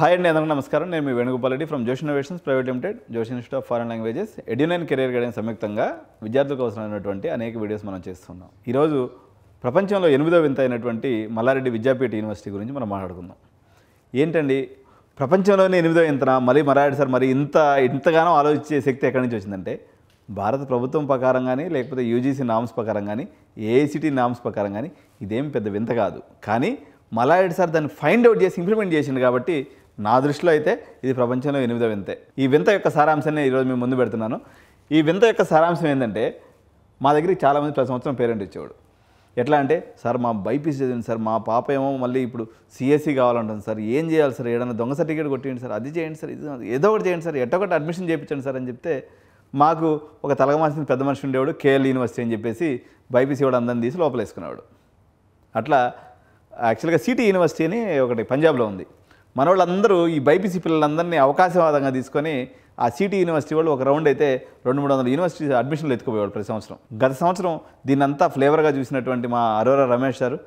Hi అండి, అందరికీ నమస్కారం. నేను మీ Venugopal Reddy from Josh innovations private limited, Josh institute of foreign languages, Edunine career guidance సంయుక్తంగా విద్యార్థులకు అవసరమైనటువంటి అనేక వీడియోస్ మనం చేస్తున్నాం. ఈరోజు ప్రపంచంలో 8వ వింత అయినటువంటి మల్లారెడ్డి విద్యాపీఠ యూనివర్సిటీ గురించి మనం మాట్లాడుకుందాం. ఏంటండి ప్రపంచంలోనే 8వ వింతన మల్లారెడ్డి సార్ ఇంతగానో ఆలోచించే శక్తి ఎక్కడి నుంచి వచ్చిందంటే భారత ప్రభుత్వం ప్రకారం కానీ లేకపోతే యూజీసీ నామ్స్ ప్రకారం కానీ ఏఐసిటీ నామ్స్ ప్రకారం కానీ ఇదేం పెద్ద వింత కాదు. కానీ మల్లారెడ్డి సార్ దాన్ని ఫైండ్ అవుట్ చేసి ఇంప్లిమెంట్ చేసింది కాబట్టి నా దృష్టిలో అయితే ఇది ప్రపంచంలో 8వ వింతే. ఈ వింత యొక్క సారాంశాన్ని ఈరోజు మేము ముందు పెడుతున్నాను. ఈ వింత యొక్క సారాంశం ఏంటంటే మా దగ్గరికి చాలామంది ప్రతి సంవత్సరం పేరెంట్ ఇచ్చేవాడు. ఎట్లా అంటే సార్ మా బైపీసీ చదివింది సార్, మా పాప ఏమో మళ్ళీ ఇప్పుడు సిఎస్సి కావాలంటుంది సార్, ఏం చేయాలి సార్, ఏదైనా దొంగ సర్టిఫికేట్ కొట్టిండి సార్, అది చేయండి సార్, ఇది ఏదో ఒకటి చేయండి సార్, ఎట్టొకటి అడ్మిషన్ చేయించండి సార్ అని చెప్తే మాకు ఒక తలగమాసిన పెద్ద మనిషి ఉండేవాడు, కేఎల్ యూనివర్సిటీ అని చెప్పేసి బైపీసీ వాడు అందరిని తీసి లోపల వేసుకునేవాడు. అట్లా యాక్చువల్గా సిటీ యూనివర్సిటీ అని ఒకటి పంజాబ్లో ఉంది. మన వాళ్ళందరూ ఈ బైపీసీ పిల్లలందరినీ అవకాశవాదంగా తీసుకొని ఆ సిటీ యూనివర్సిటీ వాళ్ళు ఒక రౌండ్ అయితే 200-300 యూనివర్సిటీ అడ్మిషన్లు ఎత్తుకుపోయేవాళ్ళు ప్రతి సంవత్సరం. గత సంవత్సరం దీన్నంతా ఫ్లేవర్గా చూసినటువంటి మా అరోరా రమేష్ గారు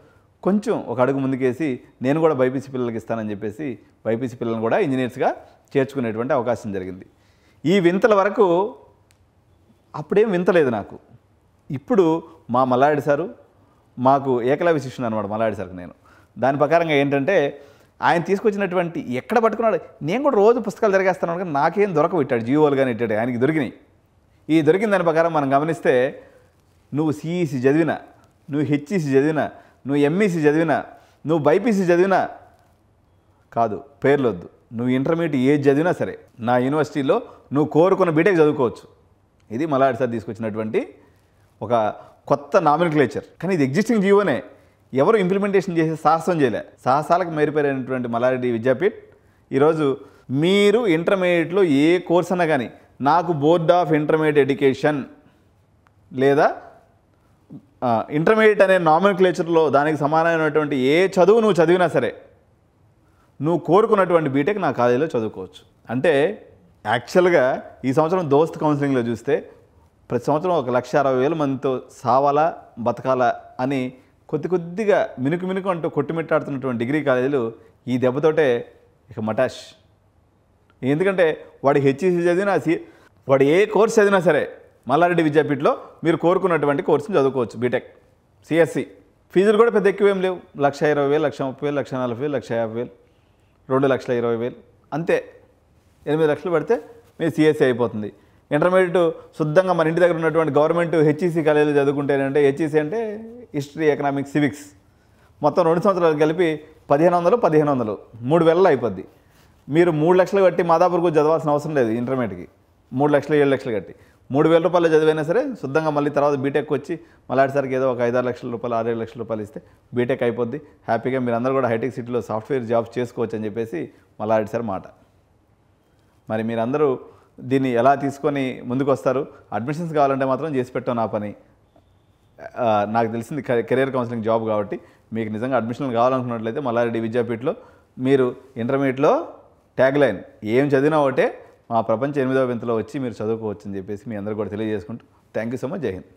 కొంచెం ఒక అడుగు ముందుకేసి నేను కూడా బైపీసీ పిల్లలకి ఇస్తానని చెప్పేసి బైపీసీ పిల్లలను కూడా ఇంజనీర్స్గా చేర్చుకునేటువంటి అవకాశం జరిగింది. ఈ వింతల వరకు అప్పుడేం వింతలేదు నాకు. ఇప్పుడు మా మల్లారెడ్డి సారు మాకు ఏకలవ్య శిష్యుని అనమాట మల్లారెడ్డి సార్కి నేను. దాని ప్రకారంగా ఏంటంటే ఆయన తీసుకొచ్చినటువంటి ఎక్కడ పట్టుకున్నాడు, నేను కూడా రోజు పుస్తకాలు తిరిగేస్తాను కానీ నాకేం దొరకవు, ఇట్టాడు జీవోలు కానీ ఇట్టాడు, ఆయనకి దొరికినాయి. ఈ దొరికిన దాని ప్రకారం మనం గమనిస్తే నువ్వు సిఈసి చదివినా, నువ్వు హెచ్ఈసి చదివినా, నువ్వు ఎంఈసి చదివినా, నువ్వు బైపీసీ చదివినా కాదు, పేర్లొద్దు, నువ్వు ఇంటర్మీడియట్ ఏది చదివినా సరే నా యూనివర్సిటీలో నువ్వు కోరుకున్న బీటెక్ చదువుకోవచ్చు. ఇది మల్లారెడ్డి సార్ తీసుకొచ్చినటువంటి ఒక కొత్త నామినిక్లేచర్. కానీ ఇది ఎగ్జిస్టింగ్ జీవోనే, ఎవరు ఇంప్లిమెంటేషన్ చేసే సాహసం చేయలే. సాహసాలకు మేరిపోయినటువంటి మల్లారెడ్డి విద్యాపీఠ్ ఈరోజు మీరు ఇంటర్మీడియట్లో ఏ కోర్స్ అన్నా కానీ నాకు బోర్డ్ ఆఫ్ ఇంటర్మీడియట్ ఎడ్యుకేషన్ లేదా ఇంటర్మీడియట్ అనే నామినిక్లేచర్లో దానికి సమానమైనటువంటి ఏ చదువు నువ్వు చదివినా సరే నువ్వు కోరుకున్నటువంటి బీటెక్ నా కాలేజీలో చదువుకోవచ్చు. అంటే యాక్చువల్గా ఈ సంవత్సరం దోస్త్ కౌన్సిలింగ్లో చూస్తే ప్రతి సంవత్సరం 1,60,000 మందితో సావాలా బతకాలా అని కొద్దిగా మినుకు అంటూ కొట్టుమిట్టాడుతున్నటువంటి డిగ్రీ కాలేజీలు ఈ దెబ్బతోటే ఇక మటాష్. ఎందుకంటే వాడు హెచ్ఈసి చదివినా వాడు ఏ కోర్స్ చదివినా సరే మల్లారెడ్డి విద్యాపీఠలో మీరు కోరుకున్నటువంటి కోర్సును చదువుకోవచ్చు. బీటెక్ సిఎస్సి ఫీజులు కూడా పెద్ద ఎక్కువేం లేవు, 1,20,000, 1,30,000, 1,40,000, 1,50,000, 2,20,20,000 అంతే. 8 లక్షలు పడితే మీరు సిఎస్సి అయిపోతుంది. ఇంటర్మీడియట్ శుద్ధంగా మన ఇంటి దగ్గర ఉన్నటువంటి గవర్నమెంట్ హెచ్ఈసి కాలేజీలో చదువుకుంటేనంటే హెచ్ఈసి అంటే హిస్టరీ, ఎకనామిక్స్, సివిక్స్ మొత్తం 2 సంవత్సరాలు కలిపి 1,500 3,000 అయిపోద్ది. మీరు 3 లక్షలు కట్టి మాదాపూర్కు చదవాల్సిన అవసరం లేదు. ఇంటర్మీడియట్కి 3 లక్షలు 7 లక్షలు కట్టి 3,000 రూపాయలు చదివైనా సరే శుద్ధంగా మళ్ళీ తర్వాత బీటెక్ వచ్చి మల్లారెడ్డి ఏదో ఒక 5-6 లక్షల రూపాయలు 6-7 లక్షల రూపాయలు ఇస్తే బీటెక్ అయిపోద్ది. హ్యాపీగా మీరు అందరూ కూడా హైటెక్ సిటీలో సాఫ్ట్వేర్ జాబ్స్ చేసుకోవచ్చు అని చెప్పేసి మల్లారెడ్డి సార్ మాట. మరి మీరందరూ దీన్ని ఎలా తీసుకొని ముందుకు వస్తారు? అడ్మిషన్స్ కావాలంటే మాత్రం చేసి పెట్టాం నా పని. నాకు తెలిసింది కెరీర్ కౌన్సిలింగ్ జాబ్ కాబట్టి మీకు నిజంగా అడ్మిషన్లు కావాలనుకున్నట్లయితే మల్లారెడ్డి విద్యాపీఠలో మీరు ఇంటర్మీడియట్లో ట్యాగ్ లైన్ ఏం చదివినా ఒకటే, మా ప్రపంచ 8వ వింతలో వచ్చి మీరు చదువుకోవచ్చు అని చెప్పేసి మీ అందరూ కూడా తెలియజేసుకుంటూ థ్యాంక్ యూ సో మచ్. జై హింద్.